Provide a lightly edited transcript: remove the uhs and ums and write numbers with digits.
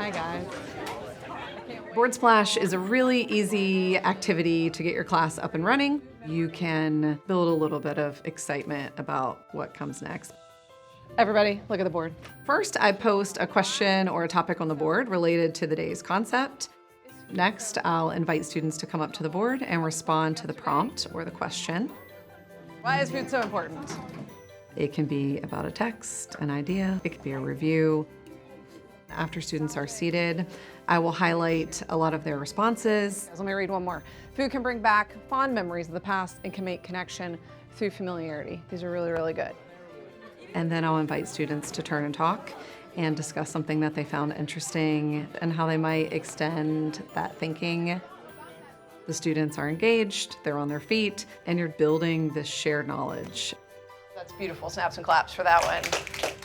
Hi, guys. Board Splash is a really easy activity to get your class up and running. You can build a little bit of excitement about what comes next. Everybody, look at the board. First, I post a question or a topic on the board related to the day's concept. Next, I'll invite students to come up to the board and respond to the prompt or the question. Why is food so important? It can be about a text, an idea, it could be a review. After students are seated, I will highlight a lot of their responses. Let me read one more. Food can bring back fond memories of the past and can make connection through familiarity. These are really, really good. And then I'll invite students to turn and talk and discuss something that they found interesting and how they might extend that thinking. The students are engaged, they're on their feet, and you're building this shared knowledge. That's beautiful. Snaps and claps for that one.